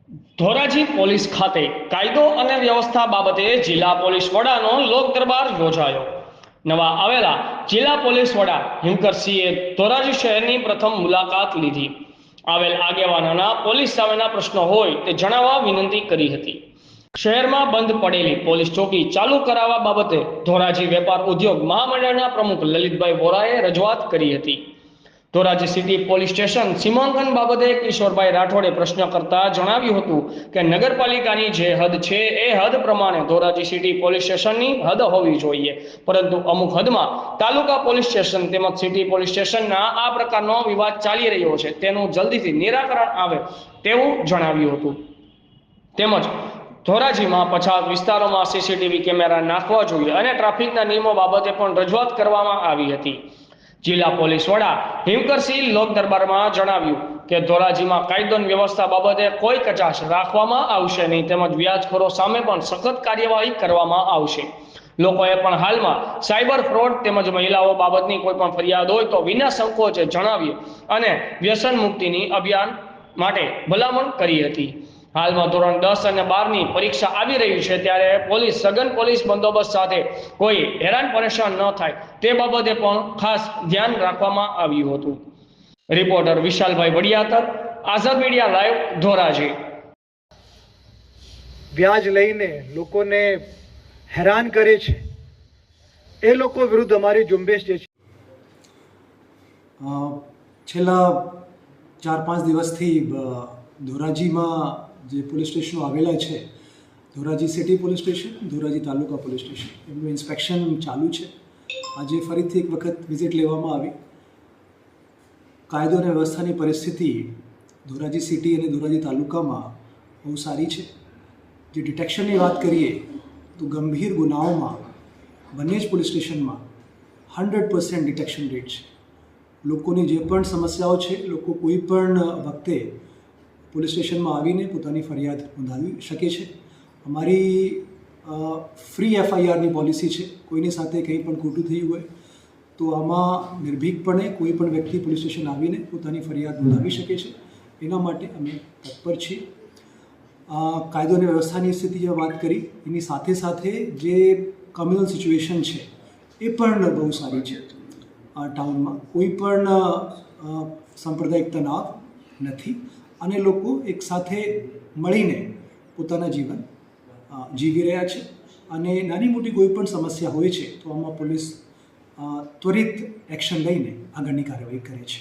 Dhoraji police ખાતે કાયદો અને વ્યવસ્થા બાબતે જિલ્લા પોલીસ વડાનો લોક દરબાર યોજાયો. નવા આવેલા જિલ્લા પોલીસ વડા હિમકરસિંહે ધોરાજી શહેરની પ્રથમ મુલાકાત લીધી. આવેલ આગેવાનોના પોલીસ સામેના પ્રશ્નો હોય તે જણાવવા વિનંતી કરી હતી. શહેરમાં બંધ પડેલી પોલીસ ચોકી ચાલુ કરાવવા બાબતે ધોરાજી વેપાર ઉદ્યોગ મહામંડળના પ્રમુખ લલિતભાઈ વોરાએ રજૂઆત કરી હતી. ધોરાજી સિટી પોલીસ સ્ટેશન સીમાંકન બાબતે કિશોરભાઈ રાઠોડે પ્રશ્ન કરતા જણાવ્યું હતું કે નગરપાલિકાની જે હદ છે એ હદ પ્રમાણે ધોરાજી સિટી પોલીસ સ્ટેશનની હદ હોવી જોઈએ, પરંતુ અમુક હદમાં તાલુકા પોલીસ સ્ટેશન તેમજ સિટી પોલીસ સ્ટેશનના આ પ્રકારનો વિવાદ ચાલી રહ્યો છે, તેનું જલ્દીથી નિરાકરણ આવે તેવું જણાવ્યું હતું. તેમજ ધોરાજીમાં પછાત વિસ્તારોમાં સીસીટીવી કેમેરા નાખવા જોઈએ અને ટ્રાફિકના નિયમો બાબતે પણ રજૂઆત કરવામાં આવી હતી. જિલ્લા પોલીસ વડા હિમકરસિંહ લોક દરબારમાં જણાવ્યું કે ધોરાજીમાં કાયદો અને વ્યવસ્થા બાબતે કોઈ કચાશ રાખવામાં આવશે નહીં, તેમજ વ્યાજખોરો સામે પણ સખત કાર્યવાહી કરવામાં આવશે. લોકોએ પણ હાલમાં સાયબર ફ્રોડ તેમજ મહિલાઓ બાબતની કોઈ પણ ફરિયાદ હોય તો વિના સંકોચે જણાવી અને વ્યસન મુક્તિની અભિયાન માટે ભલામણ કરી હતી. હાલમાં ધોરણ 10 અને 12ની પરીક્ષા આવી રહી છે, ત્યારે પોલીસ સઘન પોલીસ બંદોબસ્ત સાથે કોઈ હેરાન પરેશાન ન થાય તે બાબતે પણ ખાસ ધ્યાન રાખવામાં આવ્યું હતું. રિપોર્ટર વિશાલભાઈ વડિયાતર, આઝાદ મીડિયા લાઈવ, ધોરાજી. વ્યાજ લઈને લોકોને હેરાન કરે છે એ લોકો વિરુદ્ધ અમારી ઝુંબેશ જે છે છેલ્લા 4-5 દિવસથી ધોરાજીમાં જે પોલીસ સ્ટેશનો આવેલા છે, Dhoraji city police station, Dhoraji taluka police station, એમનું ઇન્સ્પેક્શન ચાલુ છે. આજે ફરીથી એક વખત વિઝિટ લેવામાં આવી. કાયદો અને વ્યવસ્થાની પરિસ્થિતિ ધોરાજી સિટી અને ધોરાજી તાલુકામાં બહુ સારી છે. જે ડિટેક્શનની વાત કરીએ તો ગંભીર ગુનાઓમાં બંને જ પોલીસ સ્ટેશનમાં 100% ડિટેક્શન રેટ છે. લોકોની જે પણ સમસ્યાઓ છે, લોકો કોઈ પણ વખતે પોલીસ સ્ટેશનમાં આવીને પોતાની ફરિયાદ નોંધાવી શકે છે. અમારી ફ્રી FIRની પોલિસી છે. કોઈની સાથે કંઈ પણ ખોટું થયું હોય તો આમાં નિર્ભીકપણે કોઈ પણ વ્યક્તિ પોલીસ સ્ટેશન આવીને પોતાની ફરિયાદ નોંધાવી શકે છે. એના માટે અમે તત્પર છીએ. કાયદો અને વ્યવસ્થાની સ્થિતિ જે વાત કરી એની સાથે સાથે જે કમ્યુનલ સિચ્યુએશન છે એ પણ બહુ સારી છે. ટાઉનમાં કોઈ પણ સાંપ્રદાયિક તણાવ નથી અને લોકો એક સાથે મળીને પોતાના જીવન જીવી રહ્યા છે. અને નાની મોટી કોઈ પણ સમસ્યા હોય છે તો આમાં પોલીસ ત્વરિત એક્શન લઈને આગળની કાર્યવાહી કરે છે.